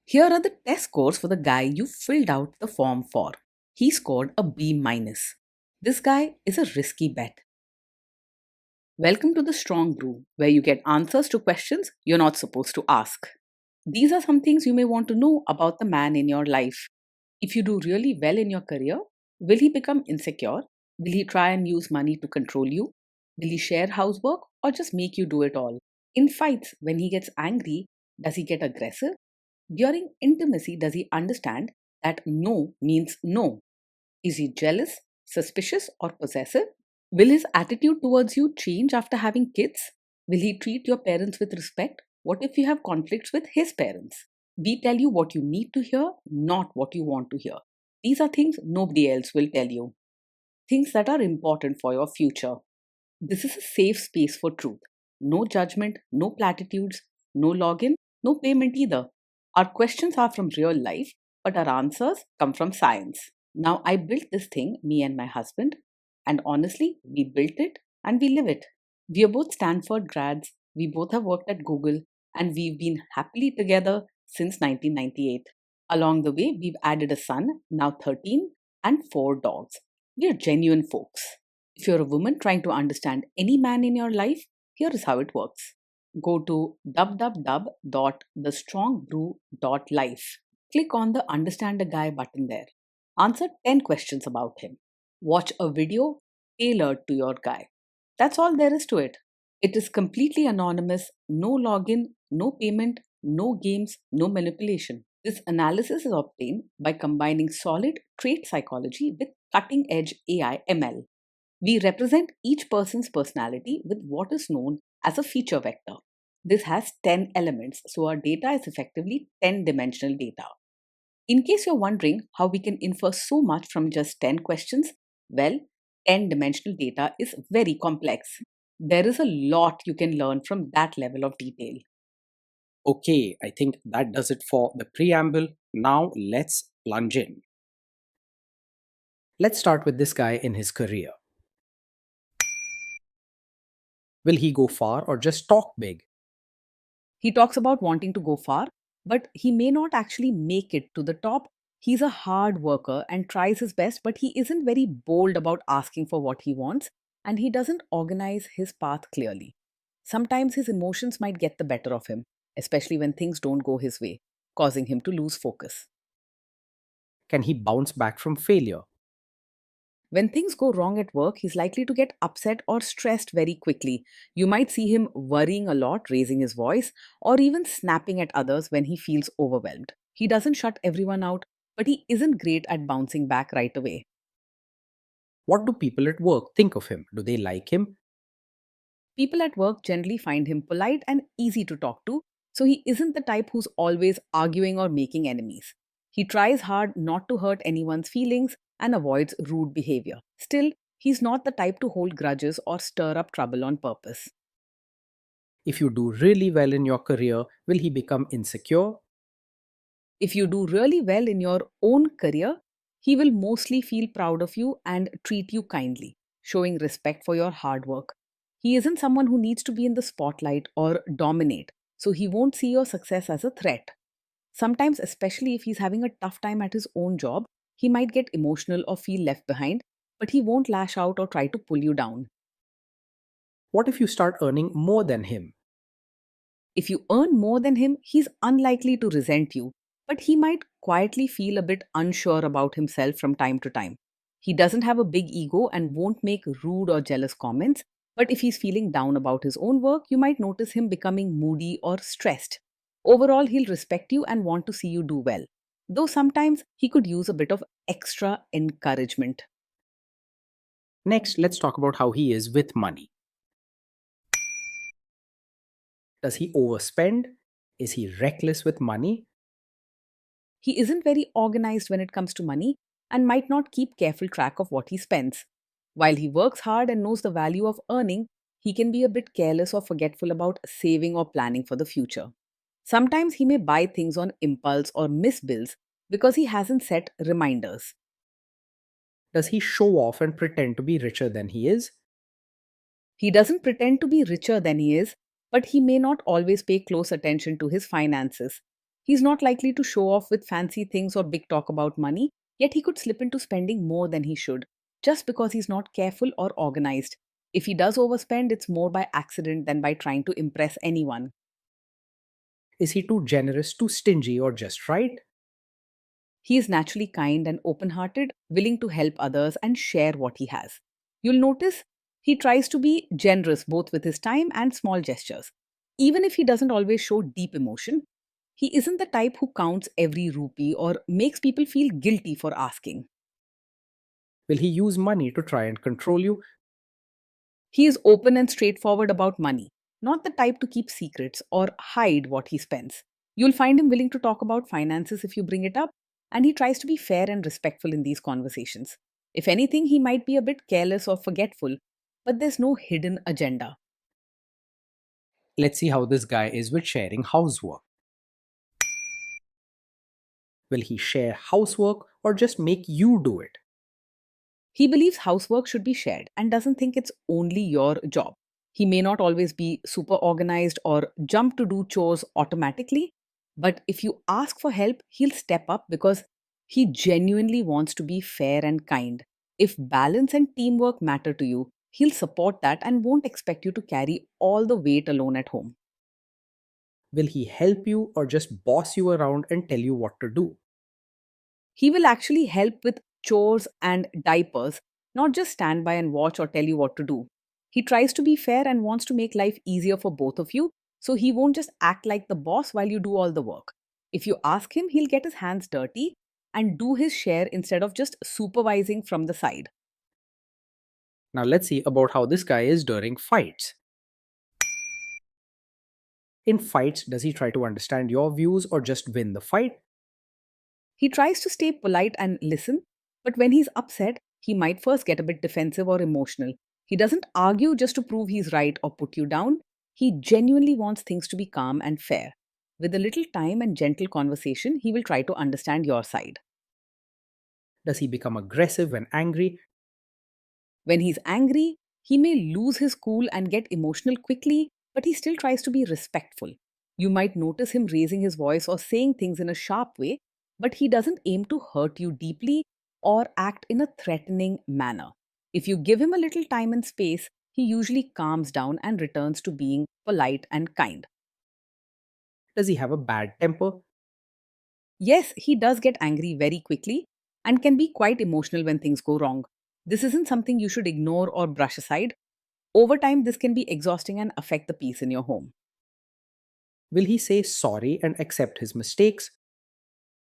Here are the test scores for the guy you filled out the form for. He scored a B minus. This guy is a risky bet. Welcome to the Strong Brew, where you get answers to questions you're not supposed to ask. These are some things you may want to know about the man in your life. If you do really well in your career, will he become insecure? Will he try and use money to control you? Will he share housework or just make you do it all? In fights, when he gets angry, does he get aggressive? During intimacy, does he understand that no means no? Is he jealous, suspicious, or possessive? Will his attitude towards you change after having kids? Will he treat your parents with respect? What if you have conflicts with his parents? We tell you what you need to hear, not what you want to hear. These are things nobody else will tell you. Things that are important for your future. This is a safe space for truth. No judgment, no platitudes, no login, no payment either. Our questions are from real life, but our answers come from science. Now, I built this thing, me and my husband, and honestly, we built it and we live it. We are both Stanford grads, we both have worked at Google, and we've been happily together since 1998. Along the way, we've added a son, now 13, and 4 dogs. We are genuine folks. If you're a woman trying to understand any man in your life, here is how it works. Go to www.thestrongbrew.life. Click on the Understand a Guy button there. Answer 10 questions about him. Watch a video tailored to your guy. That's all there is to it. It is completely anonymous, no login, no payment, no games, no manipulation. This analysis is obtained by combining solid trait psychology with cutting edge AI ML. We represent each person's personality with what is known as a feature vector. This has 10 elements, so our data is effectively 10-dimensional data. In case you're wondering how we can infer so much from just 10 questions, well, 10-dimensional data is very complex. There is a lot you can learn from that level of detail. Okay, I think that does it for the preamble. Now let's plunge in. Let's start with this guy in his career. Will he go far or just talk big? He talks about wanting to go far, but he may not actually make it to the top. He's a hard worker and tries his best, but he isn't very bold about asking for what he wants, and he doesn't organize his path clearly. Sometimes his emotions might get the better of him, especially when things don't go his way, causing him to lose focus. Can he bounce back from failure? When things go wrong at work, he's likely to get upset or stressed very quickly. You might see him worrying a lot, raising his voice, or even snapping at others when he feels overwhelmed. He doesn't shut everyone out, but he isn't great at bouncing back right away. What do people at work think of him? Do they like him? People at work generally find him polite and easy to talk to, so he isn't the type who's always arguing or making enemies. He tries hard not to hurt anyone's feelings and avoids rude behavior. Still, he's not the type to hold grudges or stir up trouble on purpose. If you do really well in your career, will he become insecure? If you do really well in your own career, he will mostly feel proud of you and treat you kindly, showing respect for your hard work. He isn't someone who needs to be in the spotlight or dominate, so he won't see your success as a threat. Sometimes, especially if he's having a tough time at his own job, he might get emotional or feel left behind, but he won't lash out or try to pull you down. What if you start earning more than him? If you earn more than him, he's unlikely to resent you, but he might quietly feel a bit unsure about himself from time to time. He doesn't have a big ego and won't make rude or jealous comments, but if he's feeling down about his own work, you might notice him becoming moody or stressed. Overall, he'll respect you and want to see you do well, though sometimes he could use a bit of extra encouragement. Next, let's talk about how he is with money. Does he overspend? Is he reckless with money? He isn't very organized when it comes to money and might not keep careful track of what he spends. While he works hard and knows the value of earning, he can be a bit careless or forgetful about saving or planning for the future. Sometimes he may buy things on impulse or miss bills because he hasn't set reminders. Does he show off and pretend to be richer than he is? He doesn't pretend to be richer than he is, but he may not always pay close attention to his finances. He's not likely to show off with fancy things or big talk about money, yet he could slip into spending more than he should, just because he's not careful or organized. If he does overspend, it's more by accident than by trying to impress anyone. Is he too generous, too stingy, or just right? He is naturally kind and open hearted, willing to help others and share what he has. You'll notice he tries to be generous both with his time and small gestures. Even if he doesn't always show deep emotion, he isn't the type who counts every rupee or makes people feel guilty for asking. Will he use money to try and control you? He is open and straightforward about money, not the type to keep secrets or hide what he spends. You'll find him willing to talk about finances if you bring it up, and he tries to be fair and respectful in these conversations. If anything, he might be a bit careless or forgetful, but there's no hidden agenda. Let's see how this guy is with sharing housework. Will he share housework or just make you do it? He believes housework should be shared and doesn't think it's only your job. He may not always be super organized or jump to do chores automatically, but if you ask for help, he'll step up because he genuinely wants to be fair and kind. If balance and teamwork matter to you, he'll support that and won't expect you to carry all the weight alone at home. Will he help you or just boss you around and tell you what to do? He will actually help with chores and diapers, not just stand by and watch or tell you what to do. He tries to be fair and wants to make life easier for both of you, so he won't just act like the boss while you do all the work. If you ask him, he'll get his hands dirty and do his share instead of just supervising from the side. Now let's see about how this guy is during fights. In fights, does he try to understand your views or just win the fight? He tries to stay polite and listen, but when he's upset, he might first get a bit defensive or emotional. He doesn't argue just to prove he's right or put you down. He genuinely wants things to be calm and fair. With a little time and gentle conversation, he will try to understand your side. Does he become aggressive when angry? When he's angry, he may lose his cool and get emotional quickly, but he still tries to be respectful. You might notice him raising his voice or saying things in a sharp way, but he doesn't aim to hurt you deeply or act in a threatening manner. If you give him a little time and space, he usually calms down and returns to being polite and kind. Does he have a bad temper? Yes, he does get angry very quickly and can be quite emotional when things go wrong. This isn't something you should ignore or brush aside. Over time, this can be exhausting and affect the peace in your home. Will he say sorry and accept his mistakes?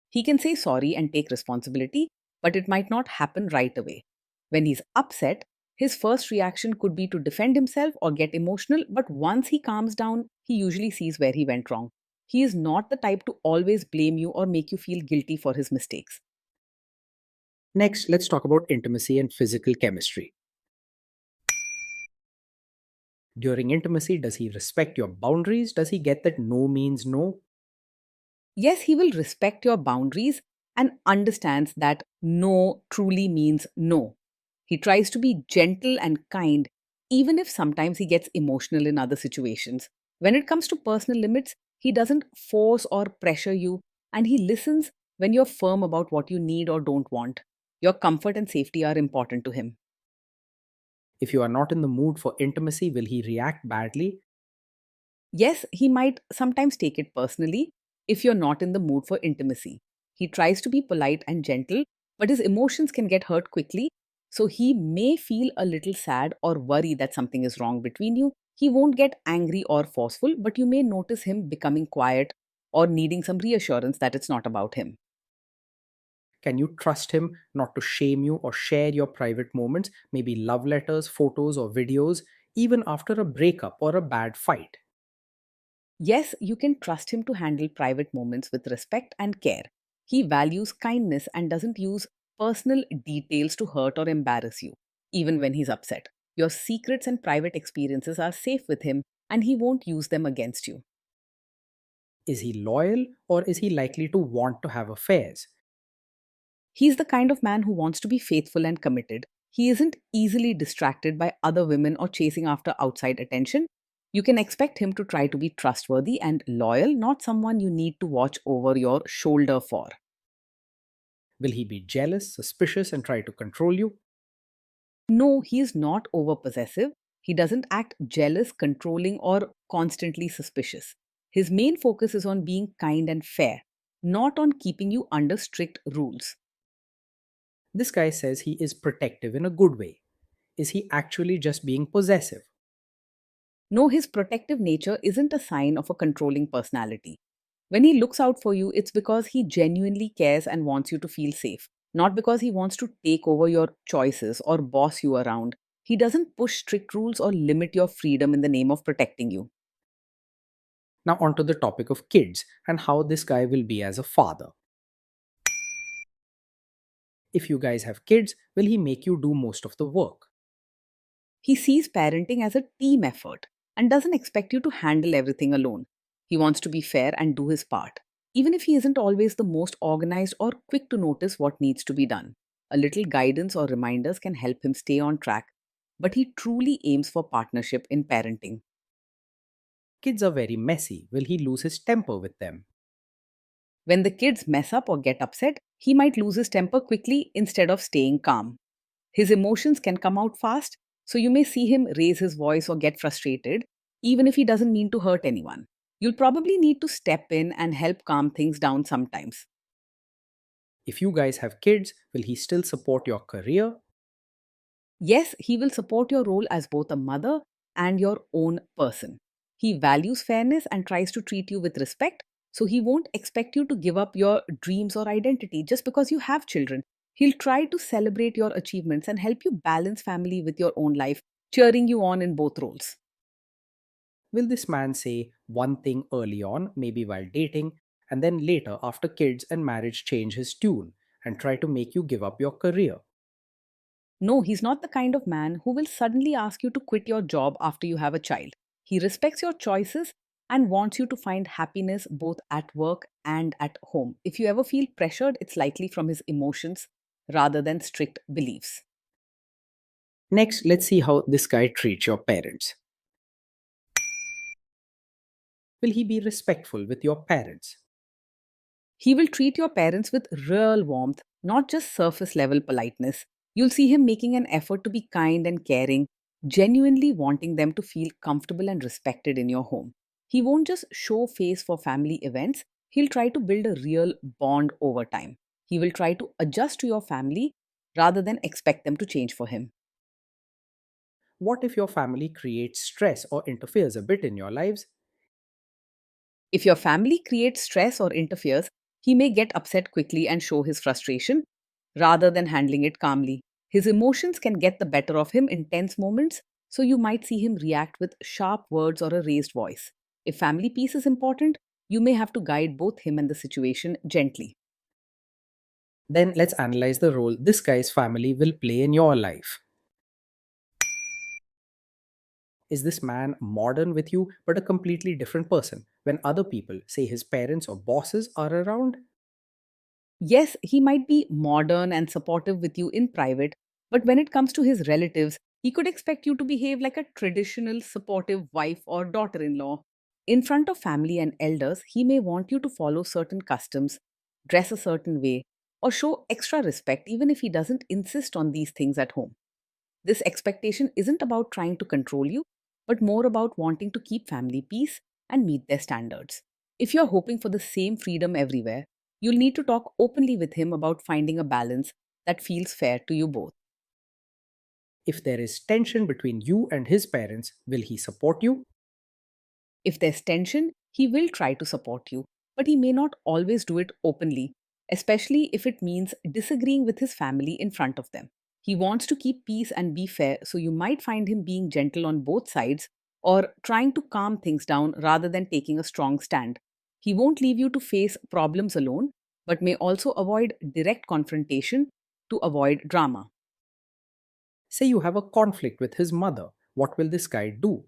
He can say sorry and take responsibility, but it might not happen right away. When he's upset, his first reaction could be to defend himself or get emotional, but once he calms down, he usually sees where he went wrong. He is not the type to always blame you or make you feel guilty for his mistakes. Next, let's talk about intimacy and physical chemistry. During intimacy, does he respect your boundaries? Does he get that no means no? Yes, he will respect your boundaries and understands that no truly means no. He tries to be gentle and kind, even if sometimes he gets emotional in other situations. When it comes to personal limits, he doesn't force or pressure you, and he listens when you're firm about what you need or don't want. Your comfort and safety are important to him. If you are not in the mood for intimacy, will he react badly? Yes, he might sometimes take it personally if you're not in the mood for intimacy. He tries to be polite and gentle, but his emotions can get hurt quickly, so he may feel a little sad or worry that something is wrong between you. He won't get angry or forceful, but you may notice him becoming quiet or needing some reassurance that it's not about him. Can you trust him not to shame you or share your private moments, maybe love letters, photos, or videos, even after a breakup or a bad fight? Yes, you can trust him to handle private moments with respect and care. He values kindness and doesn't use personal details to hurt or embarrass you, even when he's upset. Your secrets and private experiences are safe with him, and he won't use them against you. Is he loyal or is he likely to want to have affairs? He's the kind of man who wants to be faithful and committed. He isn't easily distracted by other women or chasing after outside attention. You can expect him to try to be trustworthy and loyal, not someone you need to watch over your shoulder for. Will he be jealous, suspicious, and try to control you? No, he is not over possessive. He doesn't act jealous, controlling, or constantly suspicious. His main focus is on being kind and fair, not on keeping you under strict rules. This guy says he is protective in a good way. Is he actually just being possessive? No, his protective nature isn't a sign of a controlling personality. When he looks out for you, it's because he genuinely cares and wants you to feel safe, not because he wants to take over your choices or boss you around. He doesn't push strict rules or limit your freedom in the name of protecting you. Now, onto the topic of kids and how this guy will be as a father. If you guys have kids, will he make you do most of the work? He sees parenting as a team effort and doesn't expect you to handle everything alone. He wants to be fair and do his part, even if he isn't always the most organized or quick to notice what needs to be done. A little guidance or reminders can help him stay on track, but he truly aims for partnership in parenting. Kids are very messy. Will he lose his temper with them? When the kids mess up or get upset, he might lose his temper quickly instead of staying calm. His emotions can come out fast, so you may see him raise his voice or get frustrated, even if he doesn't mean to hurt anyone. You'll probably need to step in and help calm things down sometimes. If you guys have kids, will he still support your career? Yes, he will support your role as both a mother and your own person. He values fairness and tries to treat you with respect, so he won't expect you to give up your dreams or identity just because you have children. He'll try to celebrate your achievements and help you balance family with your own life, cheering you on in both roles. Will this man say one thing early on, maybe while dating, and then later, after kids and marriage, change his tune and try to make you give up your career? No, he's not the kind of man who will suddenly ask you to quit your job after you have a child. He respects your choices and wants you to find happiness both at work and at home. If you ever feel pressured, it's likely from his emotions rather than strict beliefs. Next, let's see how this guy treats your parents. Will he be respectful with your parents? He will treat your parents with real warmth, not just surface level politeness. You'll see him making an effort to be kind and caring, genuinely wanting them to feel comfortable and respected in your home. He won't just show face for family events, he'll try to build a real bond over time. He will try to adjust to your family rather than expect them to change for him. What if your family creates stress or interferes a bit in your lives? If your family creates stress or interferes, he may get upset quickly and show his frustration rather than handling it calmly. His emotions can get the better of him in tense moments, so you might see him react with sharp words or a raised voice. If family peace is important, you may have to guide both him and the situation gently. Then let's analyze the role this guy's family will play in your life. Is this man modern with you but a completely different person when other people, say his parents or bosses, are around? Yes, he might be modern and supportive with you in private, but when it comes to his relatives, he could expect you to behave like a traditional supportive wife or daughter in law. In front of family and elders, he may want you to follow certain customs, dress a certain way, or show extra respect even if he doesn't insist on these things at home. This expectation isn't about trying to control you, but more about wanting to keep family peace and meet their standards. If you're hoping for the same freedom everywhere, you'll need to talk openly with him about finding a balance that feels fair to you both. If there is tension between you and his parents, will he support you? If there's tension, he will try to support you, but he may not always do it openly, especially if it means disagreeing with his family in front of them. He wants to keep peace and be fair, so you might find him being gentle on both sides or trying to calm things down rather than taking a strong stand. He won't leave you to face problems alone, but may also avoid direct confrontation to avoid drama. Say you have a conflict with his mother. What will this guy do?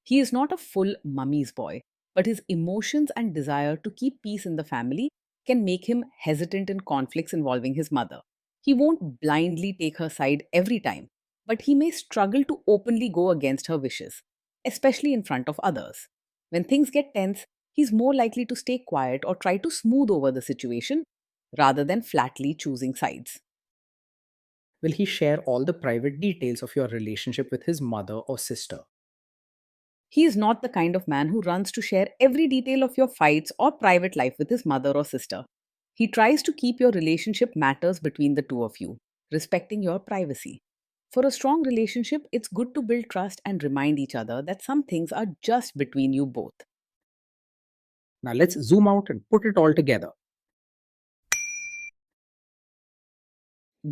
He is not a full mummy's boy, but his emotions and desire to keep peace in the family can make him hesitant in conflicts involving his mother. He won't blindly take her side every time, but he may struggle to openly go against her wishes. especially in front of others. When things get tense, he's more likely to stay quiet or try to smooth over the situation rather than flatly choosing sides. Will he share all the private details of your relationship with his mother or sister? He is not the kind of man who runs to share every detail of your fights or private life with his mother or sister. He tries to keep your relationship matters between the two of you, respecting your privacy. For a strong relationship, it's good to build trust and remind each other that some things are just between you both. Now let's zoom out and put it all together.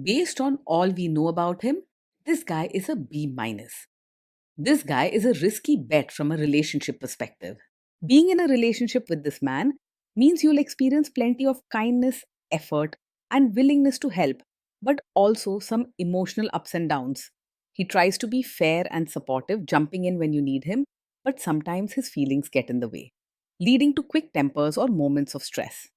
Based on all we know about him, this guy is a B minus. This guy is a risky bet from a relationship perspective. Being in a relationship with this man means you'll experience plenty of kindness, effort, and willingness to help, but also some emotional ups and downs. He tries to be fair and supportive, jumping in when you need him, but sometimes his feelings get in the way, leading to quick tempers or moments of stress.